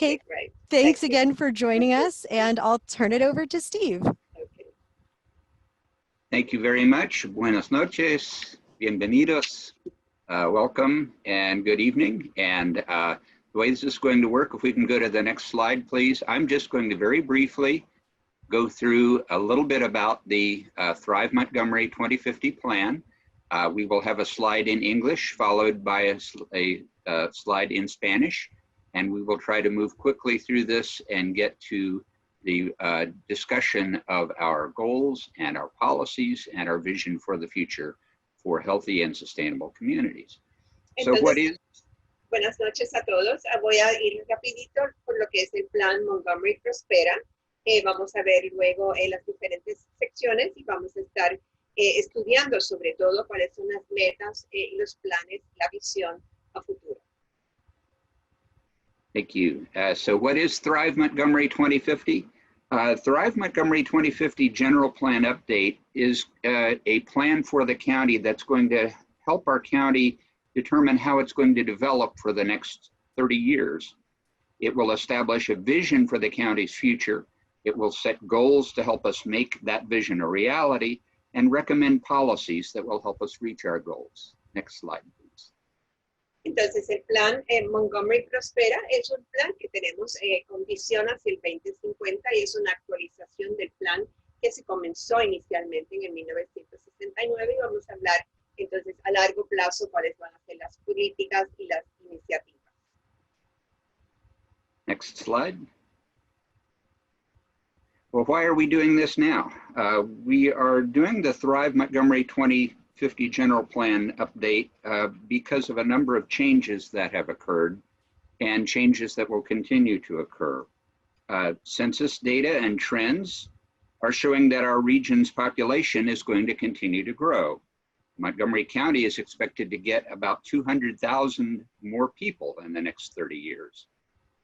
Okay, great. thanks Thank you. again for joining us, and I'll turn it over to Steve. Okay. Thank you very much. Buenas noches. Bienvenidos. Welcome and good evening. And the way this is going to work, if we can go to the next slide, please. I'm just going to very briefly go through a little bit about the Thrive Montgomery 2050 plan. We will have a slide in English followed by a slide in Spanish, and we will try to move quickly through this and get to the discussion of our goals and our policies and our vision for the future for healthy and sustainable communities. So Entonces, what is? Buenas noches a todos. Voy a ir rapidito por lo que es el plan Montgomery Prospera. Vamos a ver luego las diferentes secciones y vamos a estar estudiando sobre todo cuáles son las metas y los planes, la visión a futuro. Thank you. So what is Thrive Montgomery 2050? Thrive Montgomery 2050 General Plan Update is a plan for the county that's going to help our county determine how it's going to develop for the next 30 years. It will establish a vision for the county's future. It will set goals to help us make that vision a reality and recommend policies that will help us reach our goals. Next slide, please. Entonces, el plan Montgomery Prospera es un plan que tenemos con visión hacia el 2050 y es una actualización del plan que se comenzó inicialmente en el 1969 y vamos a hablar entonces a largo plazo cuáles van a ser las políticas y las iniciativas. Next slide. Well, why are we doing this now? We are doing the Thrive Montgomery 2050 General Plan Update because of a number of changes that have occurred and changes that will continue to occur. Census data and trends are showing that our region's population is going to continue to grow. Montgomery County is expected to get about 200,000 more people in the next 30 years.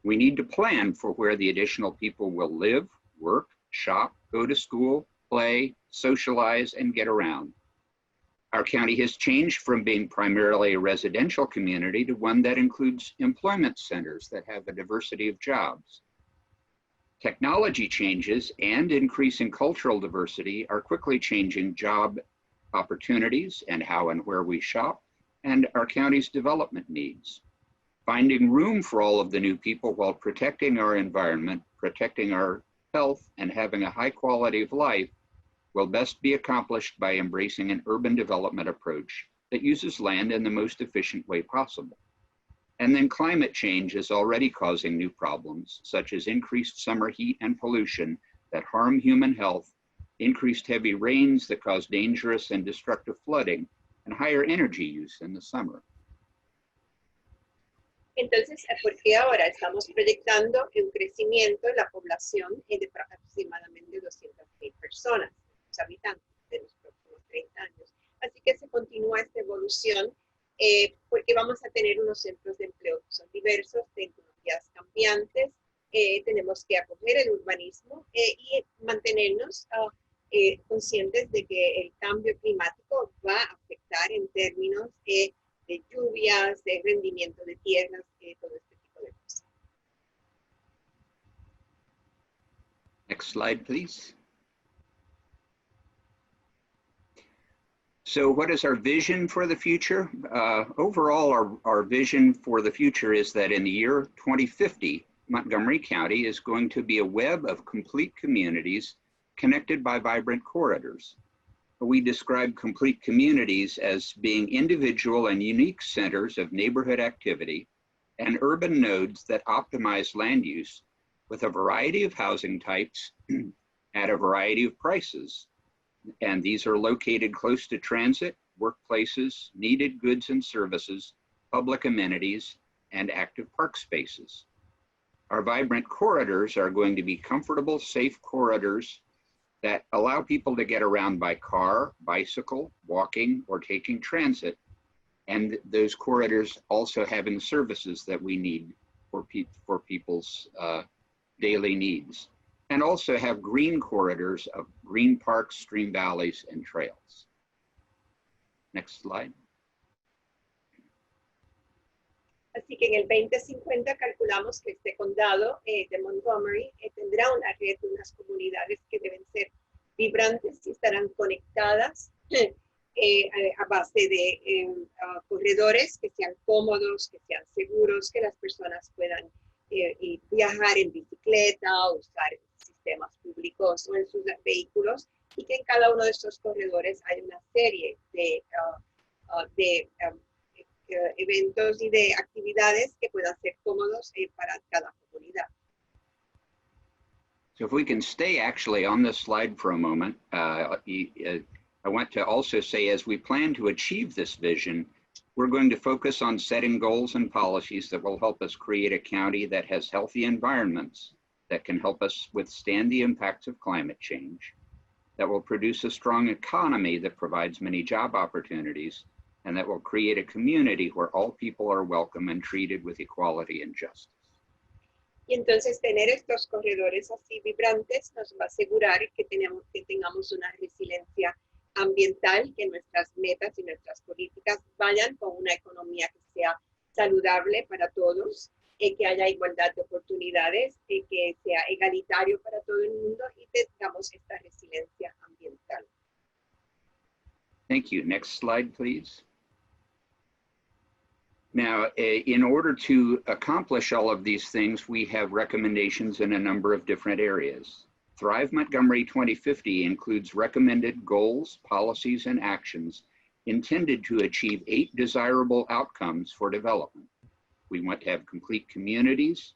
We need to plan for where the additional people will live, work, shop, go to school, play, socialize, and get around. Our county has changed from being primarily a residential community to one that includes employment centers that have a diversity of jobs. Technology changes and increasing cultural diversity are quickly changing job opportunities and how and where we shop and our county's development needs. Finding room for all of the new people while protecting our environment, protecting our health, and having a high quality of life will best be accomplished by embracing an urban development approach that uses land in the most efficient way possible. And then climate change is already causing new problems, such as increased summer heat and pollution that harm human health, increased heavy rains that cause dangerous and destructive flooding, and higher energy use in the summer. Entonces, ¿por qué ahora estamos proyectando un crecimiento en la población de aproximadamente 200,000 personas, los habitantes de los próximos 30 años? Así que se continúa esta evolución porque vamos a tener unos centros de empleo que son diversos, tecnologías cambiantes, tenemos que acoger el urbanismo y mantenernos conscientes de que el cambio climático va a afectar en términos de lluvias, de rendimiento de tierras, todo este tipo de cosas. Next slide, please. So what is our vision for the future? Overall, our vision for the future is that in the year 2050, Montgomery County is going to be a web of complete communities connected by vibrant corridors. We describe complete communities as being individual and unique centers of neighborhood activity and urban nodes that optimize land use with a variety of housing types at a variety of prices. And these are located close to transit, workplaces, needed goods and services, public amenities, and active park spaces. Our vibrant corridors are going to be comfortable, safe corridors that allow people to get around by car, bicycle, walking, or taking transit. And those corridors also having services that we need for people's daily needs. And also have green corridors of green parks, stream valleys, and trails. Next slide. Así que en el 2050 calculamos que este condado de Montgomery tendrá una red de unas comunidades que deben ser vibrantes y estarán conectadas a base de corredores que sean cómodos, que sean seguros, que las personas puedan viajar en bicicleta, usar sistemas públicos o en sus vehículos, y que en cada uno de estos corredores hay una serie de eventos y de actividades que puedan ser cómodos para cada comunidad. So if we can stay actually on this slide for a moment, I want to also say, as we plan to achieve this vision, we're going to focus on setting goals and policies that will help us create a county that has healthy environments that can help us withstand the impacts of climate change, that will produce a strong economy that provides many job opportunities, and that will create a community where all people are welcome and treated with equality and justice. Y entonces tener estos corredores así vibrantes nos va a asegurar que tengamos una resiliencia ambiental, que nuestras metas y nuestras políticas vayan con una economía que sea saludable para todos, que haya igualdad de oportunidades, que sea egalitario para todo el mundo y tengamos esta resiliencia ambiental. Thank you. Next slide, please. Now, in order to accomplish all of these things, we have recommendations in a number of different areas. Thrive Montgomery 2050 includes recommended goals, policies, and actions intended to achieve 8 desirable outcomes for development. We want to have complete communities.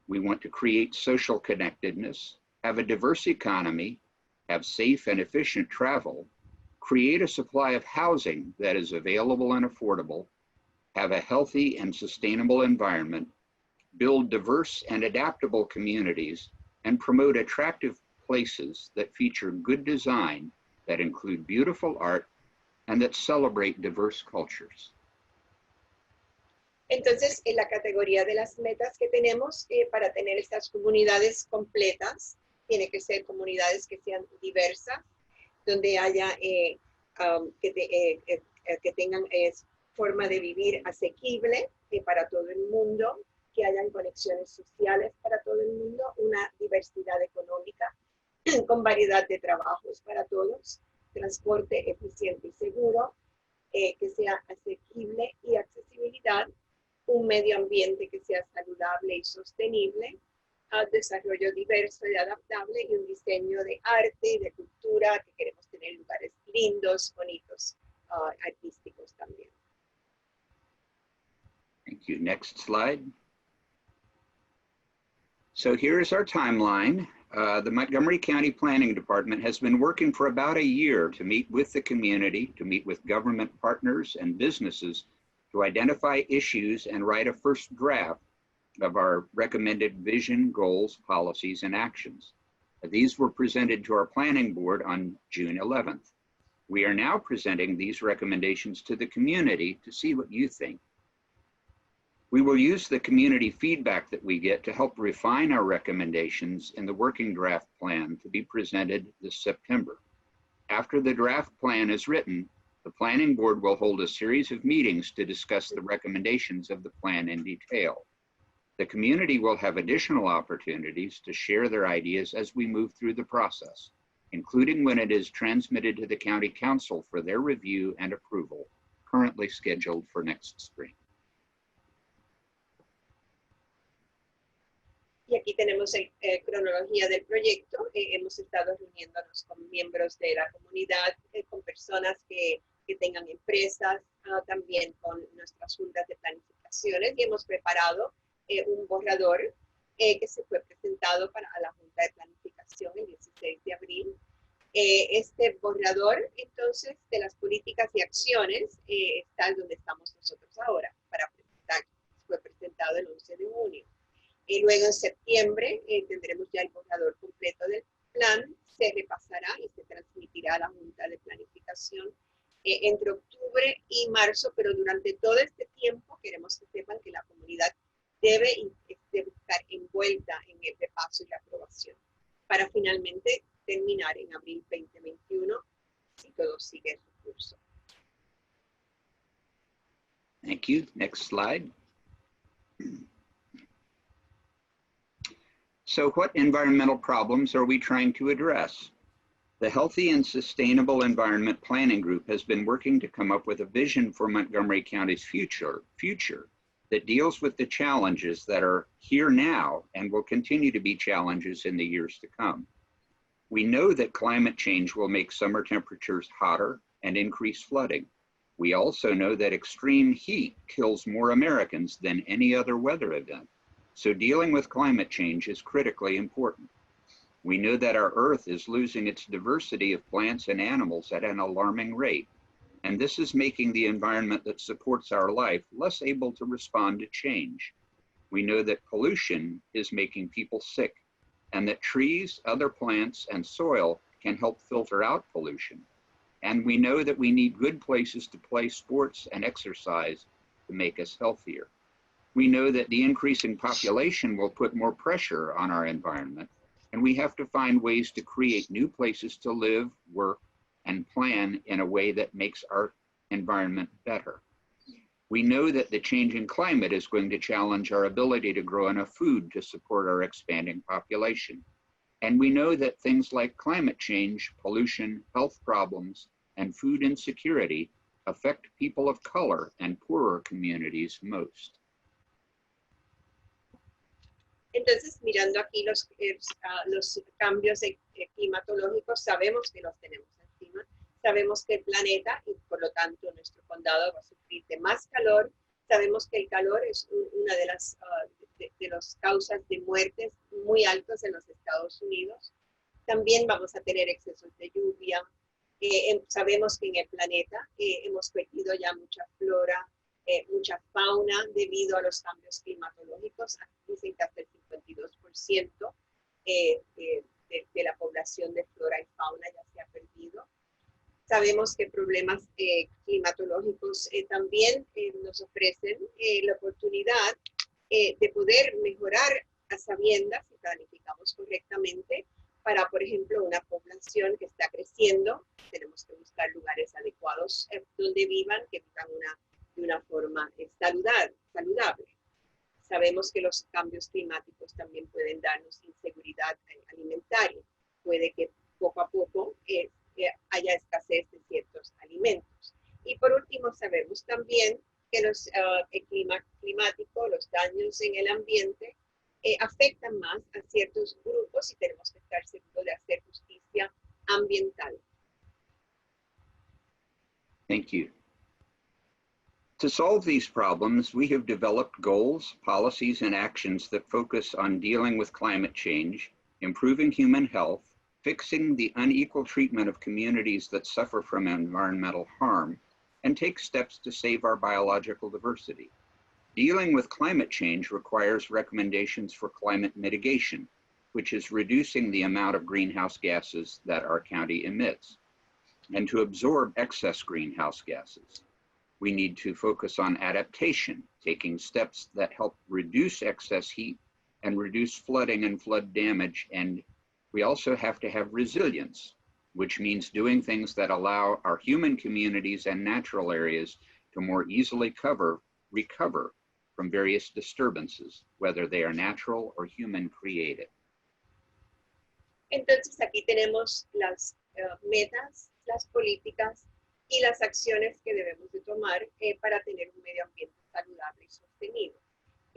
We want to create social connectedness, have a diverse economy, have safe and efficient travel, create a supply of housing that is available and affordable, have a healthy and sustainable environment, build diverse and adaptable communities, and promote attractive places that feature good design that include beautiful art and that celebrate diverse cultures. Entonces, en la categoría de las metas que tenemos para tener estas comunidades completas, tiene que ser comunidades que sean diversas, donde haya, que tengan forma de vivir asequible para todo el mundo, que hayan conexiones sociales para todo el mundo, una diversidad económica con variedad de trabajos para todos, transporte eficiente y seguro, que sea asequible y accesibilidad, un medio ambiente que sea saludable y sostenible, desarrollo diverso y adaptable y un diseño de arte y de cultura, que queremos tener lugares lindos, bonitos, artísticos también. Thank you. Next slide. So here is our timeline. The Montgomery County Planning Department has been working for about a year to meet with the community, to meet with government partners and businesses to identify issues and write a first draft of our recommended vision, goals, policies, and actions. These were presented to our planning board on June 11th. We are now presenting these recommendations to the community to see what you think. We will use the community feedback that we get to help refine our recommendations in the working draft plan to be presented this September. After the draft plan is written, the planning board will hold a series of meetings to discuss the recommendations of the plan in detail. The community will have additional opportunities to share their ideas as we move through the process, including when it is transmitted to the County Council for their review and approval, currently scheduled for next spring. Y aquí tenemos la cronología del proyecto. Hemos estado reuniéndonos con miembros de la comunidad, con personas que tengan empresas, también con nuestras juntas de planificaciones, y hemos preparado un borrador que se fue presentado para la Junta de Planificación el 16 de abril. Este borrador, entonces, de las políticas y acciones está donde estamos nosotros ahora para presentar. Fue presentado el 11 de junio. Y luego en septiembre tendremos ya el borrador completo del plan, se repasará y se transmitirá a la Junta de Planificación entre octubre y marzo, pero durante todo este tiempo queremos que sepan que la comunidad debe estar envuelta en el repaso y la aprobación, para finalmente terminar en abril 2021, si todo sigue su curso. Thank you. Next slide. So what environmental problems are we trying to address? The Healthy and Sustainable Environment Planning Group has been working to come up with a vision for Montgomery County's future that deals with the challenges that are here now and will continue to be challenges in the years to come. We know that climate change will make summer temperatures hotter and increase flooding. We also know that extreme heat kills more Americans than any other weather event. So dealing with climate change is critically important. We know that our Earth is losing its diversity of plants and animals at an alarming rate, and this is making the environment that supports our life less able to respond to change. We know that pollution is making people sick, and that trees, other plants, and soil can help filter out pollution. And we know that we need good places to play sports and exercise to make us healthier. We know that the increasing population will put more pressure on our environment, and we have to find ways to create new places to live, work, and plan in a way that makes our environment better. We know that the changing climate is going to challenge our ability to grow enough food to support our expanding population. And we know that things like climate change, pollution, health problems, and food insecurity affect people of color and poorer communities most. Entonces, mirando aquí los cambios climatológicos, sabemos que los tenemos encima, sabemos que el planeta y por lo tanto nuestro condado va a sufrir de más calor, sabemos que el calor es una de las causas de muertes muy altas en los Estados Unidos. También vamos a tener excesos de lluvia, sabemos que en el planeta hemos perdido ya mucha flora, mucha fauna debido a los cambios climatológicos. Dicen que hasta el 52% de la población de flora y fauna ya se ha perdido. Sabemos que problemas climatológicos también nos ofrecen la oportunidad de poder mejorar a sabiendas si planificamos correctamente para, por ejemplo, una población que está creciendo. Tenemos que buscar lugares adecuados donde vivan, que vivan de una forma saludable. Sabemos que los cambios climáticos también pueden darnos inseguridad alimentaria. Puede que poco a poco haya escasez de ciertos alimentos. Y por último, sabemos también que el clima climático, los daños en el ambiente, afectan más a ciertos grupos y tenemos que estar seguros de hacer justicia ambiental. Thank you. To solve these problems, we have developed goals, policies, and actions that focus on dealing with climate change, improving human health, fixing the unequal treatment of communities that suffer from environmental harm, and take steps to save our biological diversity. Dealing with climate change requires recommendations for climate mitigation, which is reducing the amount of greenhouse gases that our county emits, and to absorb excess greenhouse gases. We need to focus on adaptation, taking steps that help reduce excess heat and reduce flooding and flood damage. And we also have to have resilience, which means doing things that allow our human communities and natural areas to more easily recover from various disturbances, whether they are natural or human created. Entonces aquí tenemos las metas, las políticas y las acciones que debemos de tomar para tener un medio ambiente saludable y sostenido.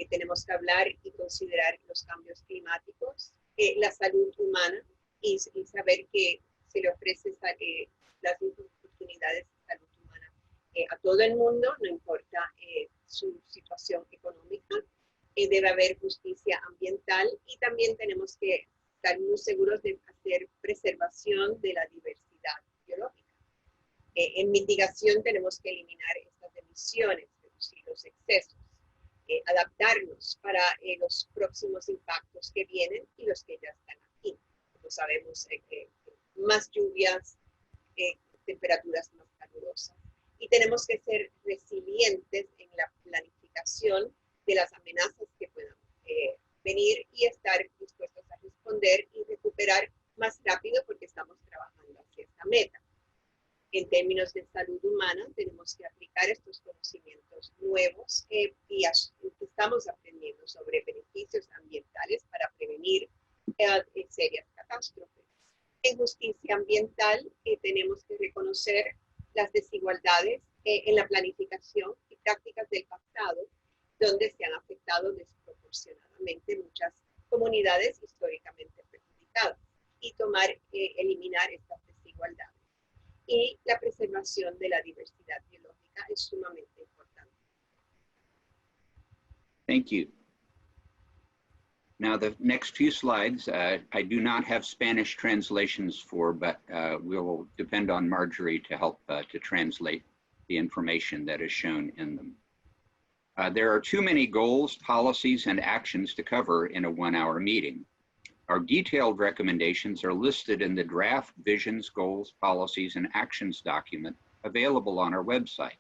Tenemos que hablar y considerar los cambios climáticos, la salud humana y saber que se le ofrece las oportunidades de salud humana a todo el mundo, no importa su situación económica. Debe haber justicia ambiental y también tenemos que estar muy seguros de hacer preservación de la diversidad biológica. En mitigación tenemos que eliminar estas emisiones, reducir los excesos, adaptarnos para los próximos impactos que vienen y los que ya están aquí. Como sabemos, más lluvias, temperaturas más calurosas. Y tenemos que ser resilientes en la planificación de las amenazas que puedan venir y estar dispuestos a responder y recuperar más rápido porque estamos trabajando hacia esta meta. En términos de salud humana, tenemos que aplicar estos conocimientos nuevos y estamos aprendiendo sobre beneficios ambientales para prevenir serias catástrofes. En justicia ambiental tenemos que reconocer las desigualdades en la planificación y prácticas del pasado, donde se han afectado desproporcionadamente muchas comunidades históricamente perjudicadas, y eliminar estas desigualdades. Y la preservación de la diversidad biológica es sumamente importante. Thank you. Now, the next few slides, I do not have Spanish translations for, but we will depend on Marjorie to help to translate the information that is shown in them. There are too many goals, policies, and actions to cover in a 1-hour meeting. Our detailed recommendations are listed in the draft Visions, Goals, Policies, and Actions document available on our website.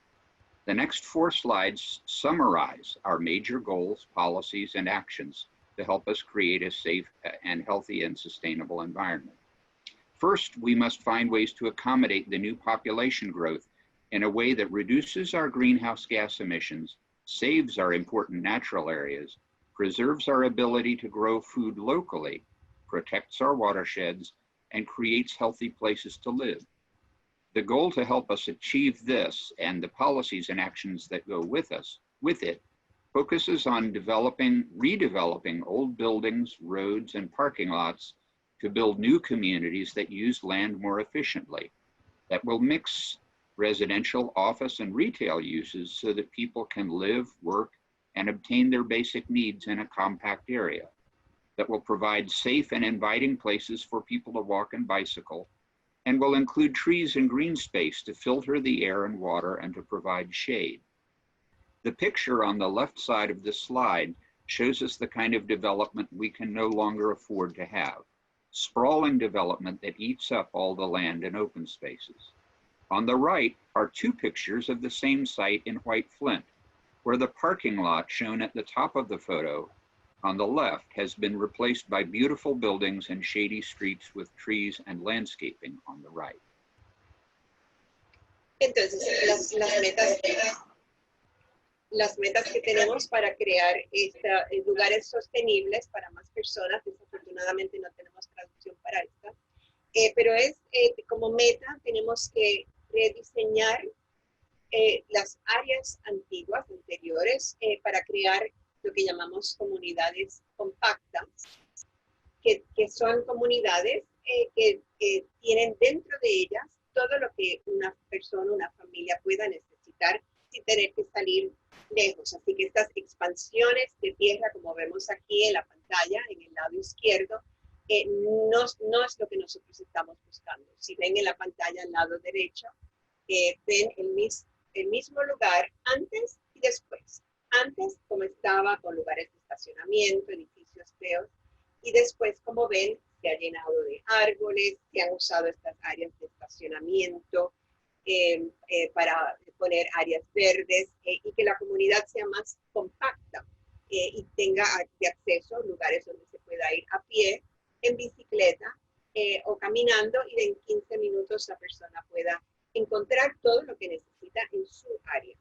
The next 4 slides summarize our major goals, policies, and actions to help us create a safe and healthy and sustainable environment. First, we must find ways to accommodate the new population growth in a way that reduces our greenhouse gas emissions, saves our important natural areas, preserves our ability to grow food locally, protects our watersheds, and creates healthy places to live. The goal to help us achieve this and the policies and actions that go with it focuses on redeveloping old buildings, roads, and parking lots to build new communities that use land more efficiently, that will mix residential, office, and retail uses so that people can live, work, and obtain their basic needs in a compact area, that will provide safe and inviting places for people to walk and bicycle, and will include trees and green space to filter the air and water and to provide shade. The picture on the left side of this slide shows us the kind of development we can no longer afford to have. Sprawling development that eats up all the land and open spaces. On the right are 2 pictures of the same site in White Flint, where the parking lot shown at the top of the photo on the left has been replaced by beautiful buildings and shady streets with trees and landscaping on the right. Entonces, las metas que tenemos para crear lugares sostenibles para más personas, desafortunadamente no tenemos traducción para esta, pero como meta tenemos que rediseñar las áreas anteriores para crear lo que llamamos comunidades compactas, que son comunidades que tienen dentro de ellas todo lo que una persona, una familia pueda necesitar sin tener que salir lejos. Así que estas expansiones de tierra, como vemos aquí en la pantalla, en el lado izquierdo, no es lo que nosotros estamos buscando. Si ven en la pantalla al lado derecho, ven el mismo lugar antes y después. Antes, como estaba, con lugares de estacionamiento, edificios feos, y después, como ven, se ha llenado de árboles, se han usado estas áreas de estacionamiento para poner áreas verdes y que la comunidad sea más compacta y tenga de acceso a lugares donde se pueda ir a pie, en bicicleta o caminando, y en 15 minutos la persona pueda encontrar todo lo que necesita en su área.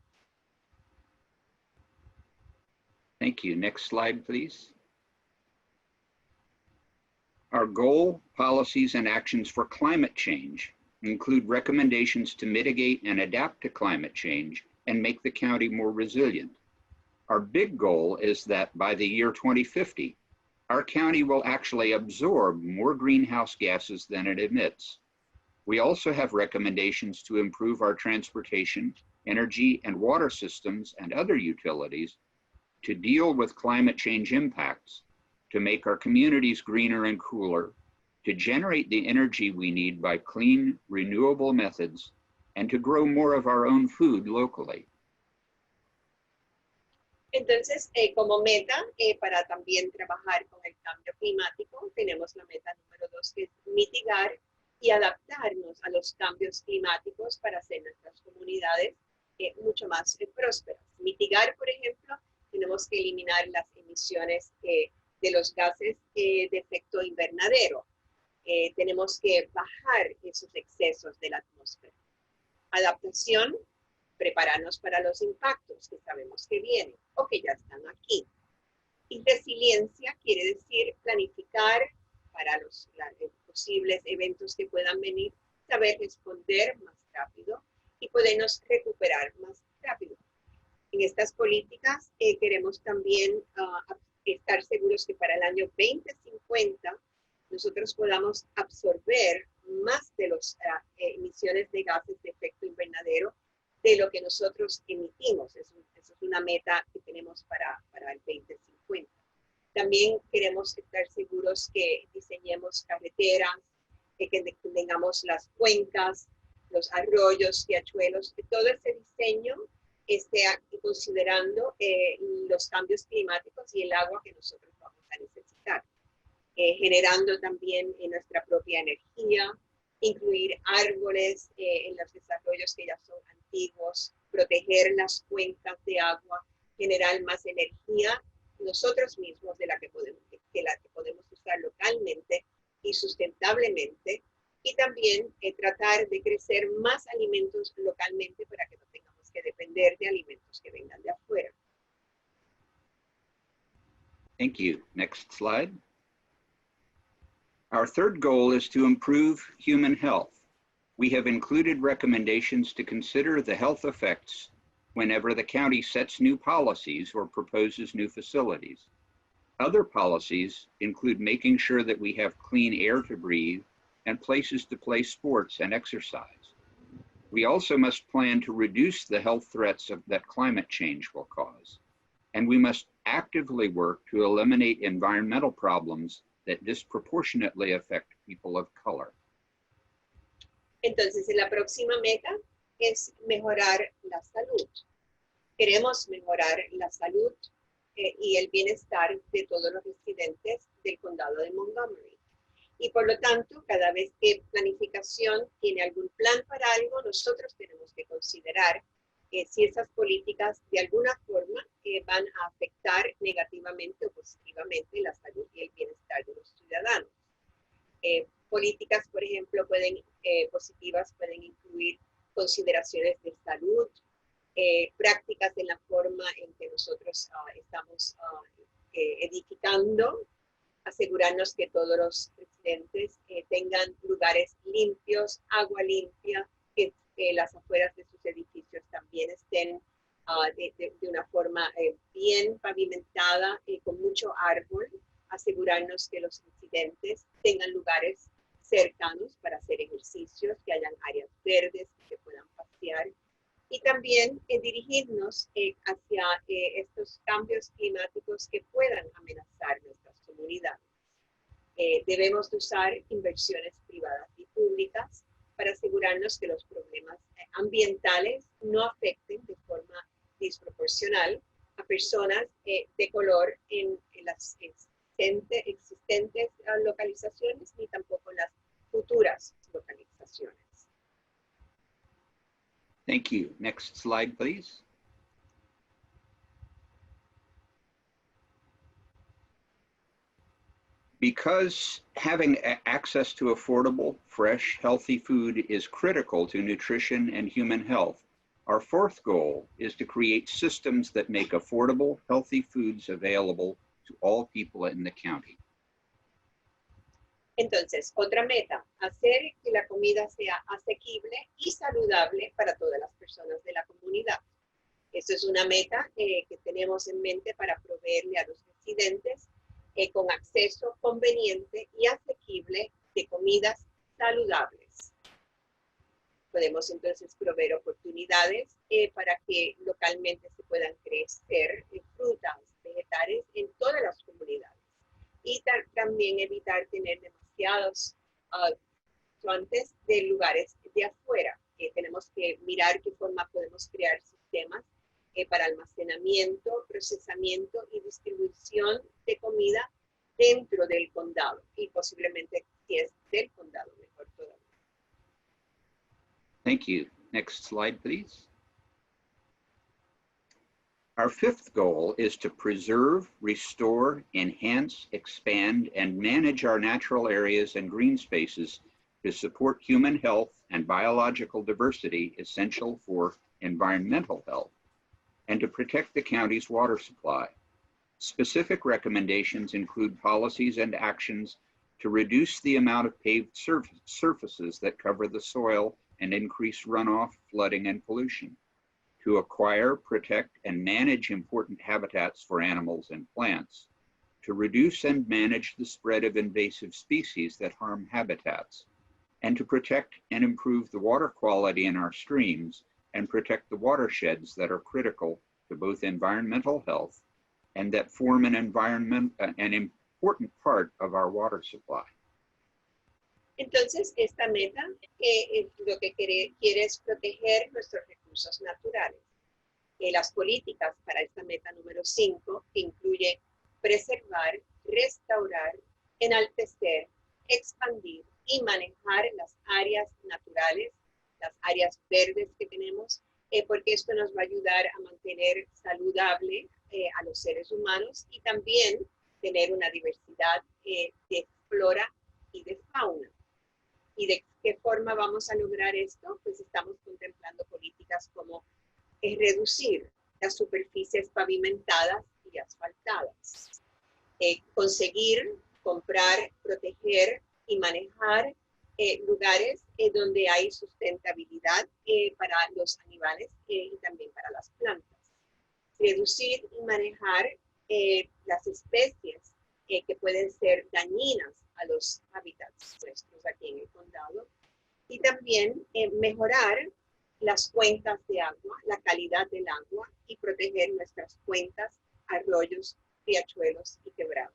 Thank you. Next slide, please. Our goal, policies, and actions for climate change include recommendations to mitigate and adapt to climate change and make the county more resilient. Our big goal is that by the year 2050, our county will actually absorb more greenhouse gases than it emits. We also have recommendations to improve our transportation, energy, and water systems and other utilities to deal with climate change impacts, to make our communities greener and cooler, to generate the energy we need by clean, renewable methods, and to grow more of our own food locally. Entonces, como meta, para también trabajar con el cambio climático, tenemos la meta número 2, que es mitigar y adaptarnos a los cambios climáticos para hacer nuestras comunidades mucho más prósperas. Mitigar, por ejemplo, tenemos que eliminar las emisiones de los gases de efecto invernadero. Tenemos que bajar esos excesos de la atmósfera. Adaptación, prepararnos para los impactos que sabemos que vienen o que ya están aquí. Y resiliencia quiere decir planificar para los posibles eventos que puedan venir, saber responder más rápido y podernos recuperar más rápido. En estas políticas queremos también estar seguros que para el año 2050 nosotros podamos absorber más de las emisiones de gases de efecto invernadero de lo que nosotros emitimos. Eso es una meta que tenemos para el 2050. También queremos estar seguros que diseñemos carreteras, que tengamos las cuencas, los arroyos, riachuelos, que todo ese diseño esté considerando los cambios climáticos y el agua que nosotros vamos a necesitar. Generando también nuestra propia energía, incluir árboles en los desarrollos que ya son antiguos, proteger las cuencas de agua, generar más energía nosotros mismos de la que podemos usar localmente y sustentablemente, y también tratar de crecer más alimentos localmente para que no tengamos que depender de alimentos que vengan de afuera. Thank you. Next slide. Our third goal is to improve human health. We have included recommendations to consider the health effects whenever the county sets new policies or proposes new facilities. Other policies include making sure that we have clean air to breathe and places to play sports and exercise. We also must plan to reduce the health threats that climate change will cause. And we must actively work to eliminate environmental problems that disproportionately affect people of color. Entonces, la próxima meta es mejorar la salud. Queremos mejorar la salud y el bienestar de todos los residentes del condado de Montgomery. Y por lo tanto, cada vez que planificación tiene algún plan para algo, nosotros tenemos que considerar si esas políticas de alguna forma van a afectar negativamente o positivamente la salud y el bienestar de los ciudadanos. Políticas, por ejemplo, positivas pueden incluir consideraciones de salud, prácticas en la forma en que nosotros estamos edificando, asegurarnos que todos los residentes tengan lugares limpios, agua limpia, que las afueras de sus edificios también estén de una forma bien pavimentada, con mucho árbol, asegurarnos que los residentes tengan lugares cercanos para hacer ejercicios, que hayan áreas verdes, que puedan pasear, y también dirigirnos hacia estos cambios climáticos que puedan amenazar nuestras comunidades. Debemos de usar inversiones privadas y públicas para asegurarnos que los problemas ambientales no afecten de forma desproporcional a personas de color en las existentes localizaciones ni tampoco en las futuras localizaciones. Thank you. Next slide, please. Because having access to affordable, fresh, healthy food is critical to nutrition and human health, our fourth goal is to create systems that make affordable, healthy foods available to all people in the county. Entonces, otra meta, hacer que la comida sea asequible y saludable para todas las personas de la comunidad. Eso es una meta que tenemos en mente para proveerle a los residentes con acceso conveniente y asequible de comidas saludables. Podemos entonces proveer oportunidades para que localmente se puedan crecer frutas, vegetales en todas las comunidades. Y también evitar tener demasiados fuentes de lugares de afuera. Tenemos que mirar qué forma podemos crear sistemas para almacenamiento, procesamiento y distribución de comida dentro del condado y posiblemente si es del condado, mejor todavía. Thank you. Next slide, please. Our fifth goal is to preserve, restore, enhance, expand, and manage our natural areas and green spaces to support human health and biological diversity essential for environmental health, and to protect the county's water supply. Specific recommendations include policies and actions to reduce the amount of paved surfaces that cover the soil and increase runoff, flooding, and pollution, to acquire, protect, and manage important habitats for animals and plants, to reduce and manage the spread of invasive species that harm habitats, and to protect and improve the water quality in our streams and protect the watersheds that are critical to both environmental health and that form an important part of our water supply. Entonces, esta meta lo que quiere es proteger nuestros recursos naturales. Las políticas para esta meta número 5, que incluye preservar, restaurar, enaltecer, expandir y manejar las áreas naturales, las áreas verdes que tenemos, porque esto nos va a ayudar a mantener saludable a los seres humanos y también tener una diversidad de flora y de fauna. ¿Y de qué forma vamos a lograr esto? Pues estamos contemplando políticas como reducir las superficies pavimentadas y asfaltadas, conseguir, comprar, proteger y manejar lugares donde hay sustentabilidad para los animales y también para las plantas. Reducir y manejar las especies que pueden ser dañinas a los hábitats nuestros aquí en el condado y también mejorar las cuencas de agua, la calidad del agua y proteger nuestras cuencas, arroyos, riachuelos y quebradas.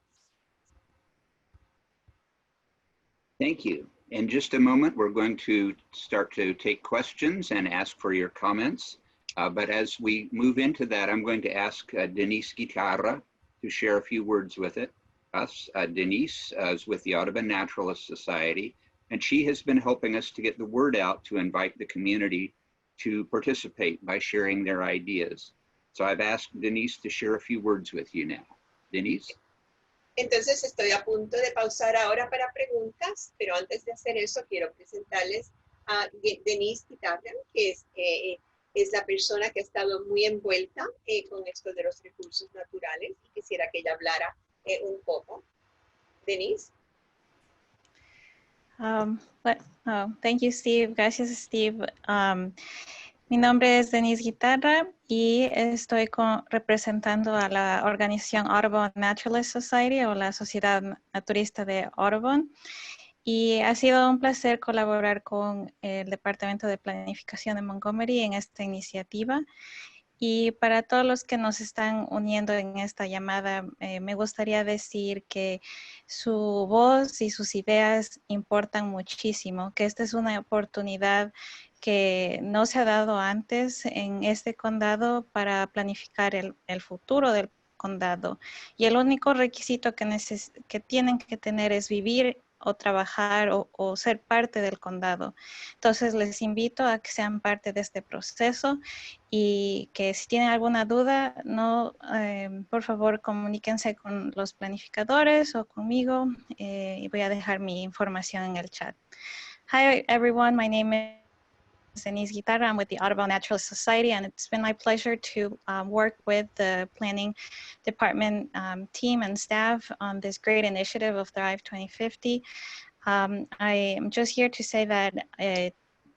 Thank you. In just a moment, we're going to start to take questions and ask for your comments. But as we move into that, I'm going to ask Denise Guitarra to share a few words with us. Denise is with the Audubon Naturalist Society, and she has been helping us to get the word out to invite the community to participate by sharing their ideas. So I've asked Denise to share a few words with you now. Denise? Entonces estoy a punto de pausar ahora para preguntas, pero antes de hacer eso quiero presentarles a Denise Guitarra, que es la persona que ha estado muy envuelta con esto de los recursos naturales y quisiera que ella hablara un poco. Denise. Thank you, Steve. Gracias, Steve. Mi nombre es Denise Guitarra y estoy representando a la organización Audubon Naturalist Society o la Sociedad Naturista de Audubon. Y ha sido un placer colaborar con el Departamento de Planificación de Montgomery en esta iniciativa. Y para todos los que nos están uniendo en esta llamada, me gustaría decir que su voz y sus ideas importan muchísimo, que esta es una oportunidad que no se ha dado antes en este condado para planificar el futuro del condado. Y el único requisito que tienen que tener es vivir o trabajar o ser parte del condado. Entonces les invito a que sean parte de este proceso y que si tienen alguna duda, por favor comuníquense con los planificadores o conmigo y voy a dejar mi información en el chat. Hi everyone, my name is Denise Guitarra. I'm with the Audubon Naturalist Society, and it's been my pleasure to work with the planning department team and staff on this great initiative of Thrive 2050. I am just here to say that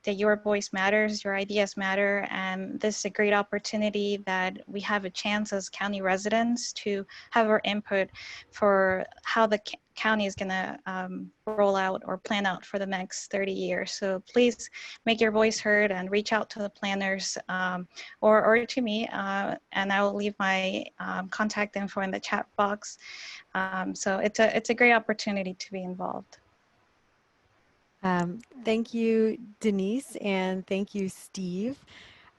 your voice matters, your ideas matter, and this is a great opportunity that we have a chance as county residents to have our input for how the county is gonna roll out or plan out for the next 30 years. So please make your voice heard and reach out to the planners or to me, and I will leave my contact info in the chat box. So it's a great opportunity to be involved. Thank you, Denise, and thank you, Steve.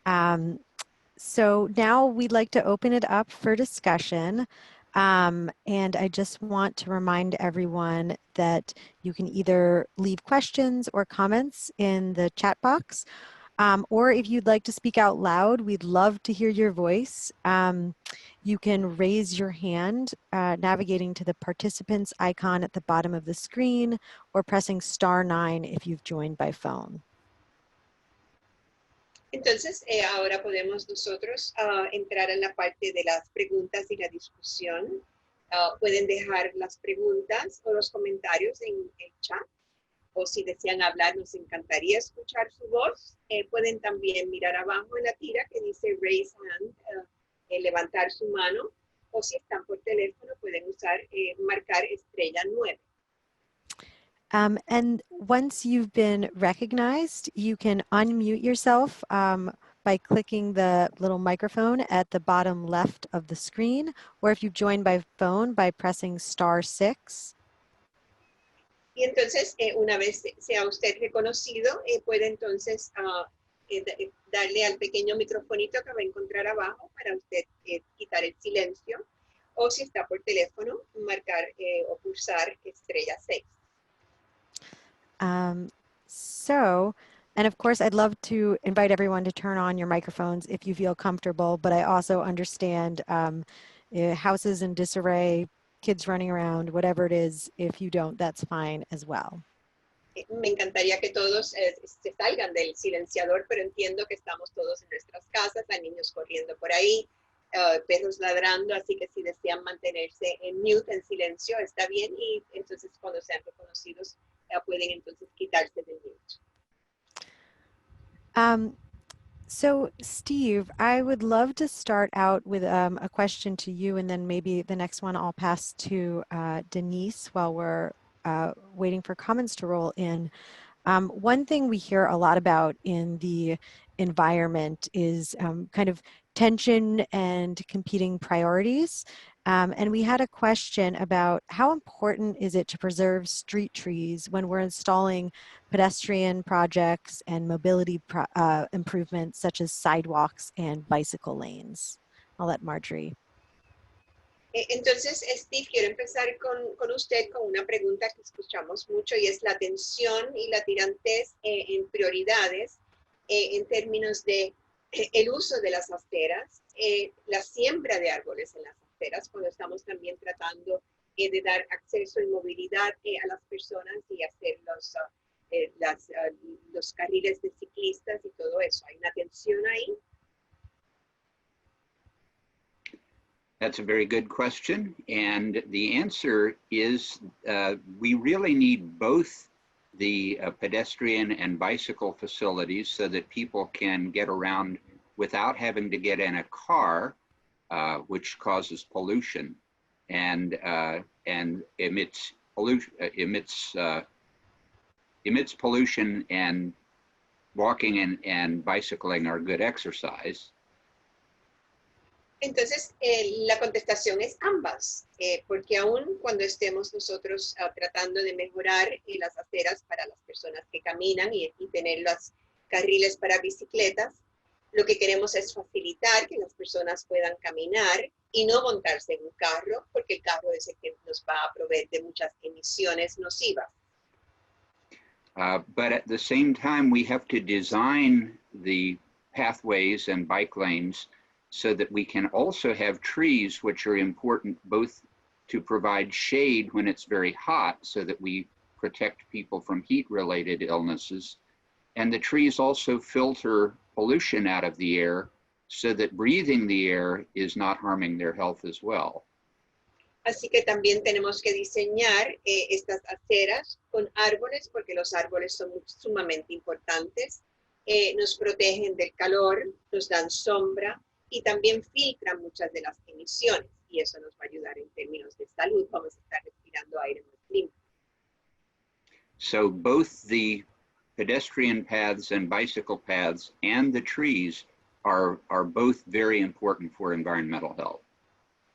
So now we'd like to open it up for discussion. And I just want to remind everyone that you can either leave questions or comments in the chat box, or if you'd like to speak out loud, we'd love to hear your voice. You can raise your hand navigating to the participants icon at the bottom of the screen or pressing *9 if you've joined by phone. Entonces, ahora podemos nosotros entrar en la parte de las preguntas y la discusión. Pueden dejar las preguntas o los comentarios en el chat. O si desean hablar, nos encantaría escuchar su voz. Pueden también mirar abajo en la tira que dice Raise Hand, levantar su mano. O si están por teléfono, pueden usar, marcar estrella 9. And once you've been recognized, you can unmute yourself by clicking the little microphone at the bottom left of the screen, or if you've joined by phone, by pressing *6. Y entonces, una vez sea usted reconocido, puede entonces darle al pequeño microfonito que va a encontrar abajo para usted quitar el silencio. O si está por teléfono, marcar o pulsar estrella 6. And of course, I'd love to invite everyone to turn on your microphones if you feel comfortable, but I also understand houses in disarray, kids running around, whatever it is, if you don't, that's fine as well. Me encantaría que todos se salgan del silenciador, pero entiendo que estamos todos en nuestras casas, hay niños corriendo por ahí, perros ladrando, así que si desean mantenerse en mute, en silencio, está bien, y entonces cuando sean reconocidos pueden entonces quitarse del mute. So Steve, I would love to start out with a question to you, and then maybe the next one I'll pass to Denise while we're waiting for comments to roll in. One thing we hear a lot about in the environment is kind of tension and competing priorities. And we had a question about how important is it to preserve street trees when we're installing pedestrian projects and mobility improvements such as sidewalks and bicycle lanes. I'll let Marjorie. Entonces, Steve, quiero empezar con usted con una pregunta que escuchamos mucho y es la tensión y la tirantez en prioridades en términos de el uso de las aceras, la siembra de árboles en las aceras, cuando estamos también tratando de dar acceso y movilidad a las personas y hacer los carriles de ciclistas y todo eso. ¿Hay una tensión ahí? That's a very good question. And the answer is we really need both the pedestrian and bicycle facilities so that people can get around without having to get in a car, which causes pollution and emits pollution, and walking and bicycling are good exercise. Entonces, la contestación es ambas, porque aún cuando estemos nosotros tratando de mejorar las aceras para las personas que caminan y tener los carriles para bicicletas, lo que queremos es facilitar que las personas puedan caminar y no montarse en un carro, porque el carro es el que nos va a proveer de muchas emisiones nocivas. But at the same time, we have to design the pathways and bike lanes so that we can also have trees, which are important both to provide shade when it's very hot so that we protect people from heat-related illnesses. And the trees also filter pollution out of the air so that breathing the air is not harming their health as well. Así que también tenemos que diseñar estas aceras con árboles, porque los árboles son sumamente importantes. Nos protegen del calor, nos dan sombra, y también filtran muchas de las emisiones, y eso nos va a ayudar en términos de salud. Vamos a estar respirando aire más limpio. So both the pedestrian paths and bicycle paths and the trees are both very important for environmental health.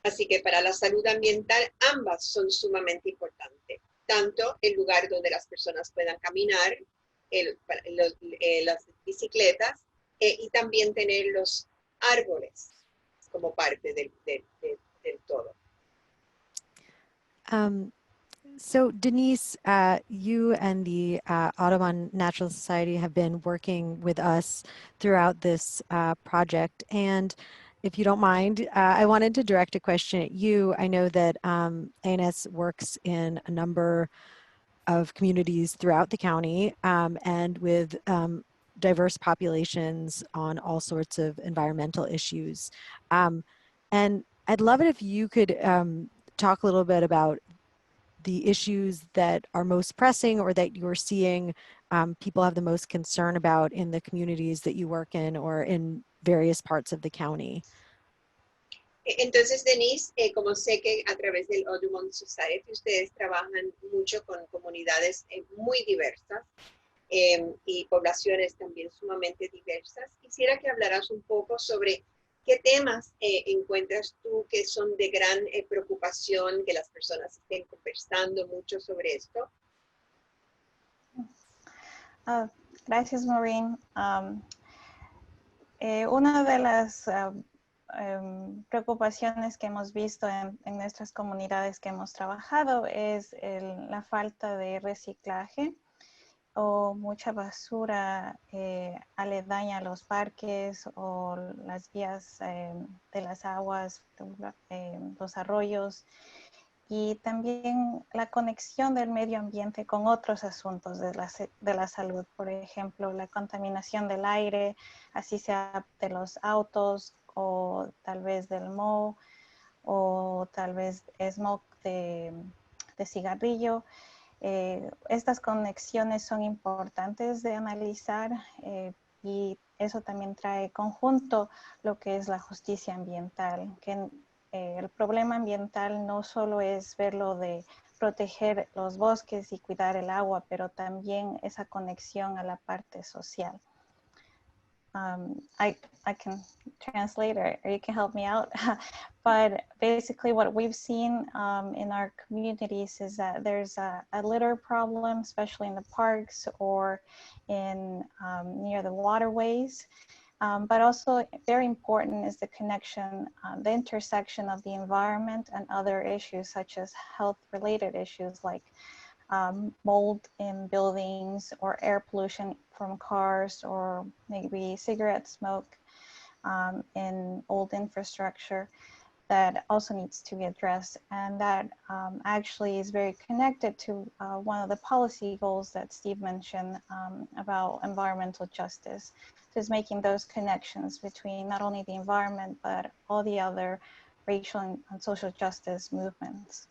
Así que para la salud ambiental, ambas son sumamente importantes. Tanto el lugar donde las personas puedan caminar, las bicicletas, y también tener los árboles como parte del todo. So Denise, you and the Audubon Natural Society have been working with us throughout this project, and if you don't mind, I wanted to direct a question at you. I know that ANS works in a number of communities throughout the county, and with diverse populations on all sorts of environmental issues. And I'd love it if you could talk a little bit about the issues that are most pressing or that you're seeing people have the most concern about in the communities that you work in or in various parts of the county. Entonces, Denise, como sé que a través del Audubon Society ustedes trabajan mucho con comunidades muy diversas y poblaciones también sumamente diversas, quisiera que hablaras un poco sobre qué temas encuentras tú que son de gran preocupación, que las personas estén conversando mucho sobre esto. Gracias, Maureen. Una de las preocupaciones que hemos visto en nuestras comunidades que hemos trabajado es la falta de reciclaje o mucha basura aledaña a los parques o las vías de las aguas, los arroyos, y también la conexión del medio ambiente con otros asuntos de la salud. Por ejemplo, la contaminación del aire, así sea de los autos o tal vez del moho o tal vez smoke de cigarrillo. Estas conexiones son importantes de analizar y eso también trae conjunto lo que es la justicia ambiental, que el problema ambiental no solo es verlo de proteger los bosques y cuidar el agua, pero también esa conexión a la parte social. I can translate or you can help me out. But basically what we've seen in our communities is that there's a litter problem, especially in the parks or in near the waterways. But also very important is the connection, the intersection of the environment and other issues such as health-related issues like mold in buildings or air pollution from cars or maybe cigarette smoke in old infrastructure that also needs to be addressed. And that actually is very connected to one of the policy goals that Steve mentioned about environmental justice. So it's making those connections between not only the environment, but all the other racial and social justice movements.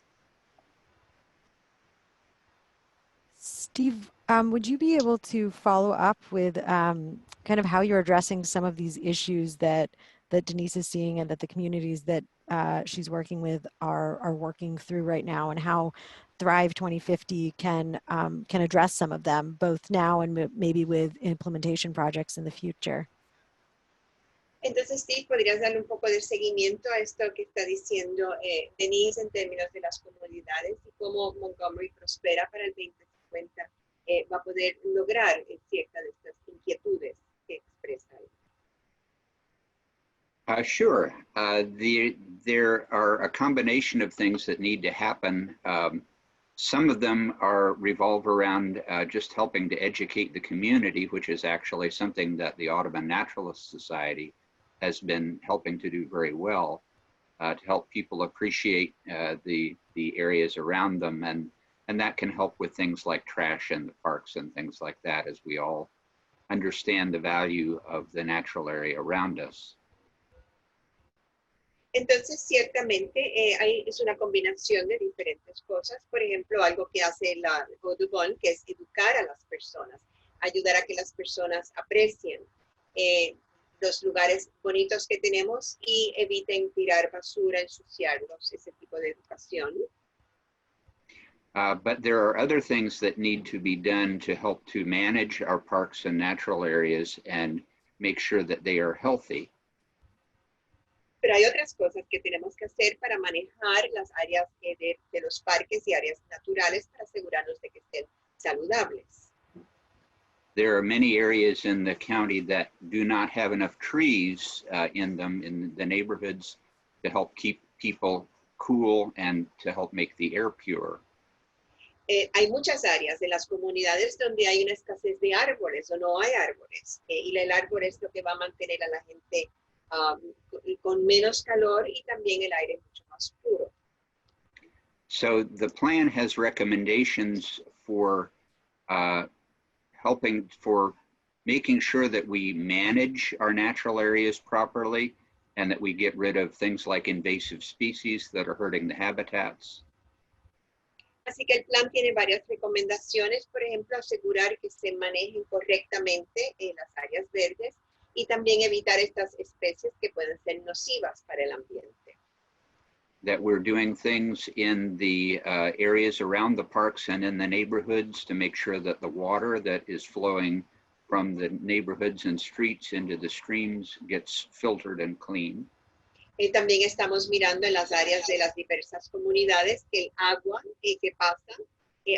Steve, would you be able to follow up with kind of how you're addressing some of these issues that Denise is seeing and that the communities that she's working with are working through right now, and how Thrive 2050 can address some of them, both now and maybe with implementation projects in the future? Entonces, Steve, ¿podrías darle un poco de seguimiento a esto que está diciendo Denise en términos de las comunidades y cómo Montgomery prospera para el 2050 va a poder lograr ciertas de estas inquietudes que expresa él? Sure. There are a combination of things that need to happen. Some of them revolve around just helping to educate the community, which is actually something that the Audubon Naturalist Society has been helping to do very well, to help people appreciate the areas around them. And that can help with things like trash in the parks and things like that, as we all understand the value of the natural area around us. Entonces, ciertamente, es una combinación de diferentes cosas. Por ejemplo, algo que hace la Audubon, que es educar a las personas, ayudar a que las personas aprecien los lugares bonitos que tenemos y eviten tirar basura, ensuciarlos, ese tipo de educación. But there are other things that need to be done to help to manage our parks and natural areas and make sure that they are healthy. Pero hay otras cosas que tenemos que hacer para manejar las áreas de los parques y áreas naturales para asegurarnos de que estén saludables. There are many areas in the county that do not have enough trees in them, in the neighborhoods, to help keep people cool and to help make the air pure. Hay muchas áreas de las comunidades donde hay una escasez de árboles o no hay árboles. Y el árbol es lo que va a mantener a la gente con menos calor y también el aire mucho más puro. So the plan has recommendations for helping for making sure that we manage our natural areas properly and that we get rid of things like invasive species that are hurting the habitats. Así que el plan tiene varias recomendaciones, por ejemplo, asegurar que se manejen correctamente en las áreas verdes y también evitar estas especies que pueden ser nocivas para el ambiente. That we're doing things in the areas around the parks and in the neighborhoods to make sure that the water that is flowing from the neighborhoods and streets into the streams gets filtered and cleaned. También estamos mirando en las áreas de las diversas comunidades que el agua que pasa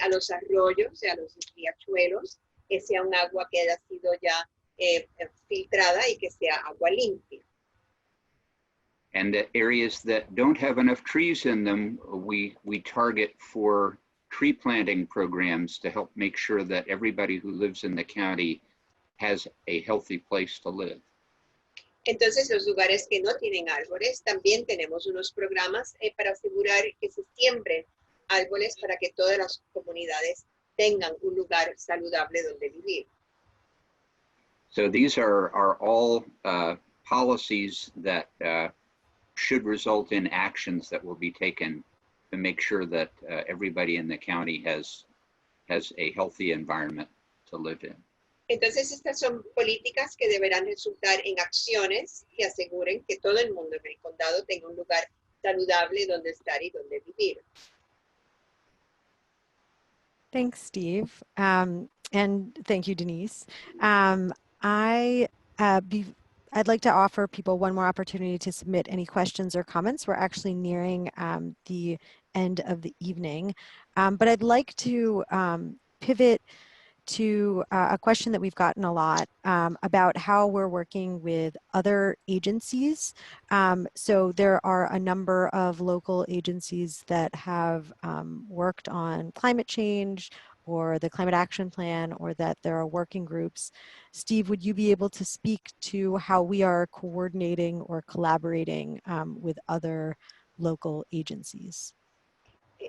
a los arroyos, a los riachuelos, sea un agua que haya sido ya filtrada y que sea agua limpia. And the areas that don't have enough trees in them, we target for tree planting programs to help make sure that everybody who lives in the county has a healthy place to live. Entonces, los lugares que no tienen árboles, también tenemos unos programas para asegurar que se siembren árboles para que todas las comunidades tengan un lugar saludable donde vivir. So these are all policies that should result in actions that will be taken to make sure that everybody in the county has a healthy environment to live in. Entonces, estas son políticas que deberán resultar en acciones que aseguren que todo el mundo en el condado tenga un lugar saludable donde estar y donde vivir. Thanks, Steve. And thank you, Denise. I'd like to offer people one more opportunity to submit any questions or comments. We're actually nearing the end of the evening, but I'd like to pivot to a question that we've gotten a lot about how we're working with other agencies. So there are a number of local agencies that have worked on climate change or the Climate Action Plan, or that there are working groups. Steve, would you be able to speak to how we are coordinating or collaborating with other local agencies?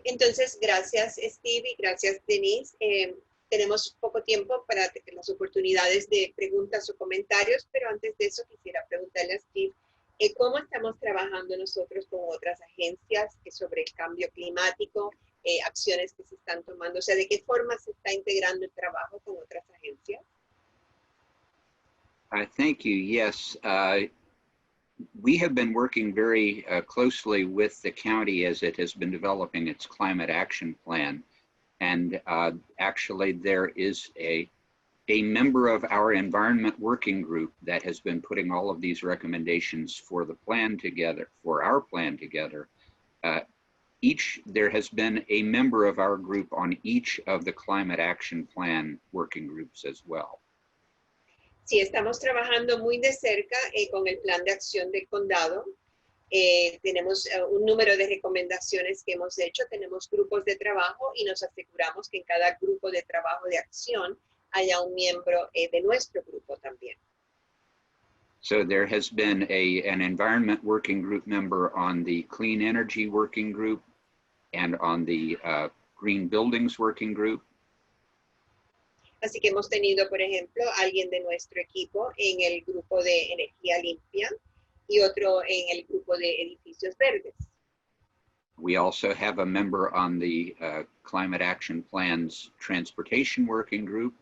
Entonces, gracias Steve y gracias Denise. Tenemos poco tiempo para las oportunidades de preguntas o comentarios, pero antes de eso quisiera preguntarle a Steve cómo estamos trabajando nosotros con otras agencias sobre el cambio climático, acciones que se están tomando, o sea, de qué forma se está integrando el trabajo con otras agencias. Thank you. Yes, we have been working very closely with the county as it has been developing its climate action plan. And actually, there is a member of our environment working group that has been putting all of these recommendations for the plan together, for our plan together. There has been a member of our group on each of the climate action plan working groups as well. Sí, estamos trabajando muy de cerca con el plan de acción del condado. Tenemos un número de recomendaciones que hemos hecho, tenemos grupos de trabajo y nos aseguramos que en cada grupo de trabajo de acción haya un miembro de nuestro grupo también. So there has been an environment working group member on the clean energy working group and on the green buildings working group. Así que hemos tenido, por ejemplo, alguien de nuestro equipo en el grupo de energía limpia y otro en el grupo de edificios verdes. We also have a member on the Climate Action Plan's Transportation Working Group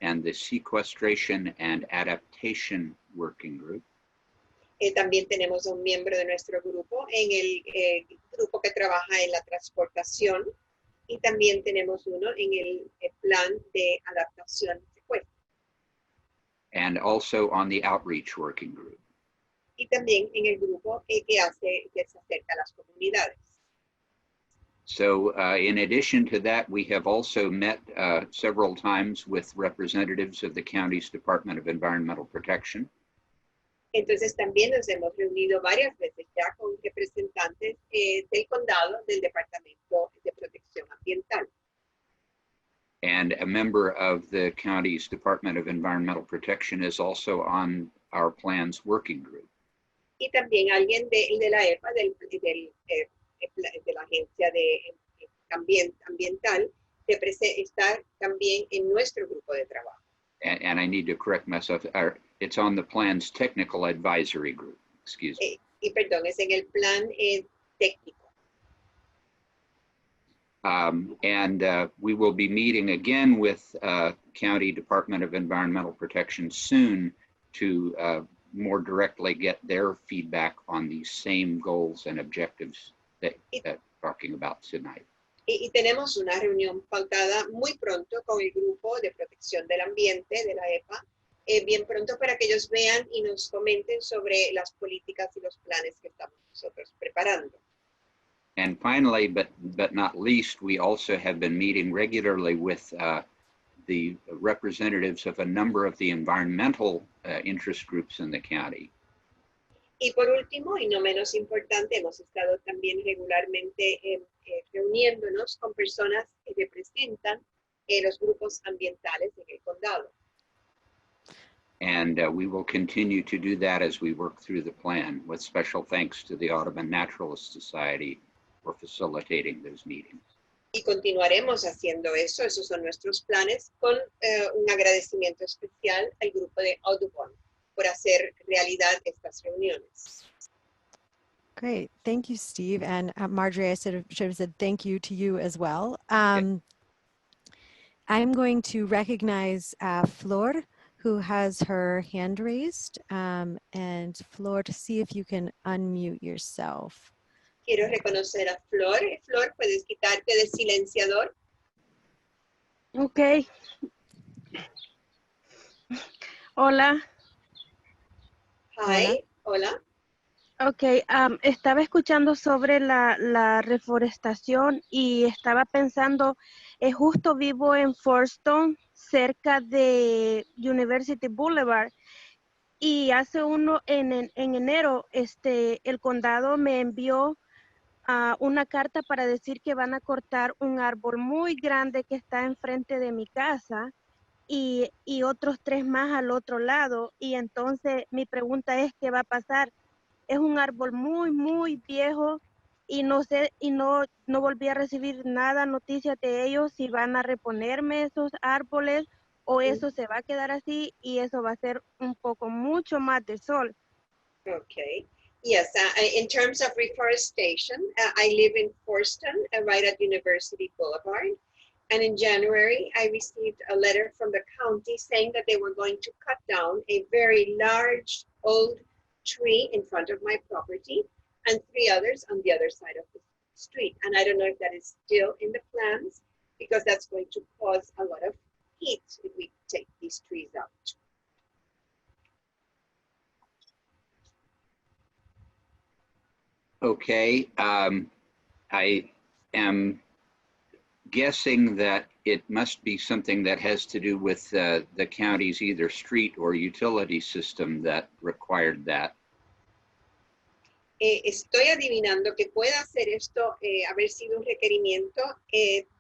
and the Sequestration and Adaptation Working Group. También tenemos un miembro de nuestro grupo en el grupo que trabaja en la transportación y también tenemos uno en el plan de adaptación y secuestro. And also on the Outreach Working Group. Y también en el grupo que se acerca a las comunidades. So in addition to that, we have also met several times with representatives of the county's Department of Environmental Protection. Entonces también nos hemos reunido varias veces ya con representantes del condado, del Departamento de Protección Ambiental. And a member of the county's Department of Environmental Protection is also on our plan's working group. Y también alguien de la EPA, de la Agencia de Ambiental, está también en nuestro grupo de trabajo. And I need to correct myself. It's on the plan's technical advisory group. Excuse me. Y perdón, es en el plan técnico. And we will be meeting again with County Department of Environmental Protection soon to more directly get their feedback on these same goals and objectives that we're talking about tonight. Y tenemos una reunión pautada muy pronto con el grupo de protección del ambiente de la EPA, bien pronto para que ellos vean y nos comenten sobre las políticas y los planes que estamos nosotros preparando. And finally, but not least, we also have been meeting regularly with the representatives of a number of the environmental interest groups in the county. Y por último, y no menos importante, hemos estado también regularmente reuniéndonos con personas que representan los grupos ambientales en el condado. And we will continue to do that as we work through the plan, with special thanks to the Audubon Naturalist Society for facilitating those meetings. Y continuaremos haciendo eso, esos son nuestros planes, con un agradecimiento especial al grupo de Audubon por hacer realidad estas reuniones. Great. Thank you, Steve. And Marjorie, I should have said thank you to you as well. Okay. I'm going to recognize Flor, who has her hand raised. And Flor, to see if you can unmute yourself. Quiero reconocer a Flor. Flor, ¿puedes quitarte de silenciador? Ok. Hola. Hi, hola. Ok, estaba escuchando sobre la reforestación y estaba pensando, justo vivo en Forston, cerca de University Boulevard, y hace en enero, el condado me envió una carta para decir que van a cortar un árbol muy grande que está enfrente de mi casa y otros 3 más al otro lado. Y entonces mi pregunta es, ¿qué va a pasar? Es un árbol muy, muy viejo y no sé, y no volví a recibir nada, noticias de ellos, si van a reponerme esos árboles o eso se va a quedar así y eso va a ser un poco mucho más de sol. Okay. Yes, in terms of reforestation, I live in Forston, right at University Boulevard. And in January, I received a letter from the county saying that they were going to cut down a very large old tree in front of my property and 3 others on the other side of the street. And I don't know if that is still in the plans because that's going to cause a lot of heat if we take these trees out. Okay, I am guessing that it must be something that has to do with the county's either street or utility system that required that. Estoy adivinando que pueda ser esto haber sido un requerimiento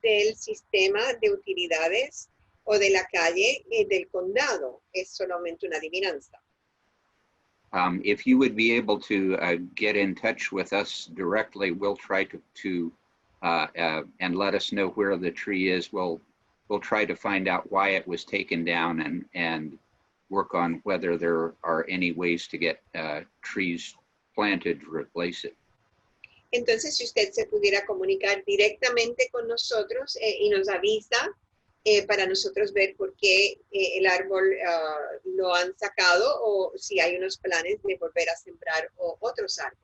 del sistema de utilidades o de la calle del condado. Es solamente una adivinanza. If you would be able to get in touch with us directly, we'll try to and let us know where the tree is. We'll try to find out why it was taken down and work on whether there are any ways to get trees planted to replace it. Entonces, si usted se pudiera comunicar directamente con nosotros y nos avisa para nosotros ver por qué el árbol lo han sacado o si hay unos planes de volver a sembrar otros árboles.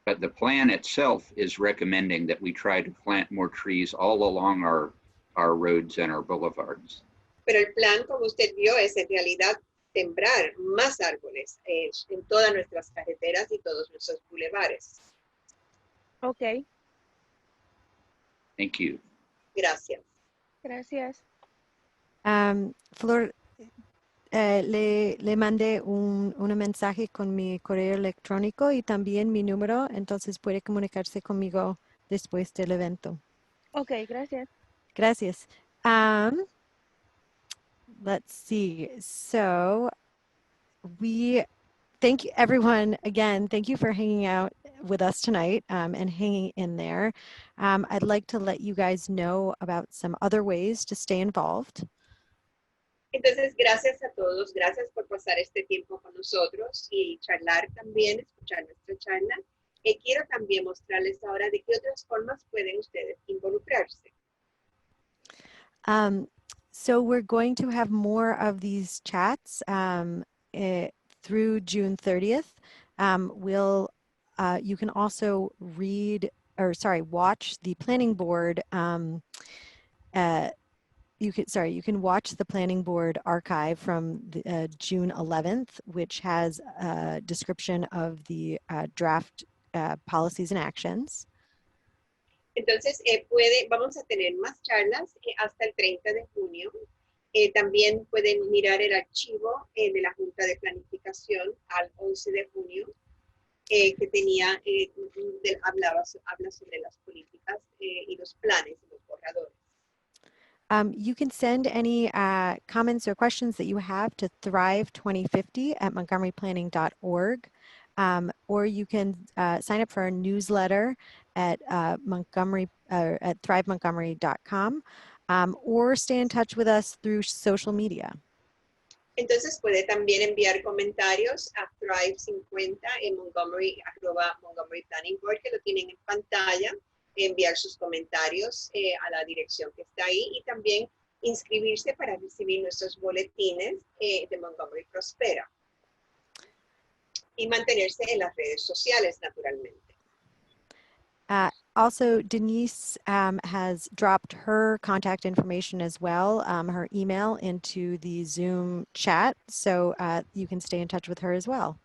But the plan itself is recommending that we try to plant more trees all along our roads and our boulevards. Pero el plan, como usted vio, es en realidad sembrar más árboles en todas nuestras carreteras y todos nuestros bulevares. Ok. Thank you. Gracias. Gracias. Flor, le mandé un mensaje con mi correo electrónico y también mi número, entonces puede comunicarse conmigo después del evento. Ok, gracias. Gracias. Let's see. So we thank you, everyone. Again, thank you for hanging out with us tonight and hanging in there. I'd like to let you guys know about some other ways to stay involved. Entonces, gracias a todos, gracias por pasar este tiempo con nosotros y charlar también, escuchar nuestra charla. Quiero también mostrarles ahora de qué otras formas pueden ustedes involucrarse. So we're going to have more of these chats through June 30th. You can also watch the planning board. You can watch the planning board archive from the, June 11th, which has a description of the draft policies and actions. Entonces, vamos a tener más charlas hasta el 30 de junio. También pueden mirar el archivo de la Junta de Planificación al 11 de junio, que tenía, habla sobre las políticas y los planes y los borradores. You can send any comments or questions that you have to thrive2050@montgomeryplanning.org, or you can sign up for our newsletter at thrivemontgomery.com, or stay in touch with us through social media. Entonces puede también enviar comentarios a Thrive50 en Montgomery, @montgomeryplanning.org, que lo tienen en pantalla. Enviar sus comentarios a la dirección que está ahí y también inscribirse para recibir nuestros boletines de Montgomery Prospera y mantenerse en las redes sociales, naturalmente. Also, Denise has dropped her contact information as well, her email into the Zoom chat, so you can stay in touch with her as well.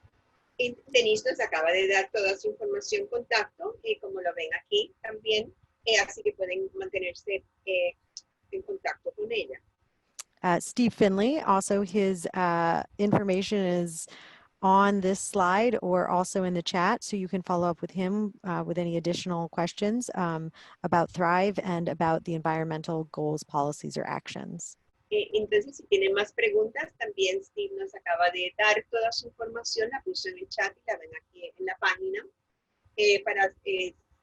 Y Denise nos acaba de dar toda su información, contacto, como lo ven aquí también, así que pueden mantenerse en contacto con ella. Steve Finley, also his information is on this slide or also in the chat, so you can follow up with him with any additional questions about Thrive and about the environmental goals, policies, or actions. Entonces, si tienen más preguntas, también Steve nos acaba de dar toda su información, la puso en el chat y la ven aquí en la página, para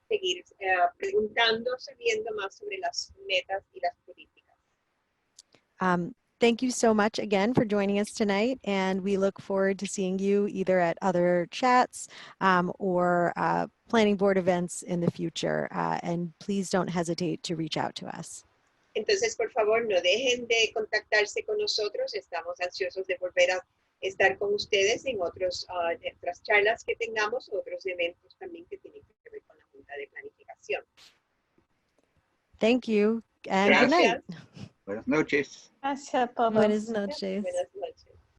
seguir preguntando, sabiendo más sobre las metas y las políticas. Thank you so much again for joining us tonight, and we look forward to seeing you either at other chats or planning board events in the future, and please don't hesitate to reach out to us. Entonces, por favor, no dejen de contactarse con nosotros. Estamos ansiosos de volver a estar con ustedes en otras charlas que tengamos, otros eventos también que tienen que ver con la Junta de Planificación. Thank you, and good night. Buenas noches. Gracias a todos. Buenas noches. Buenas noches.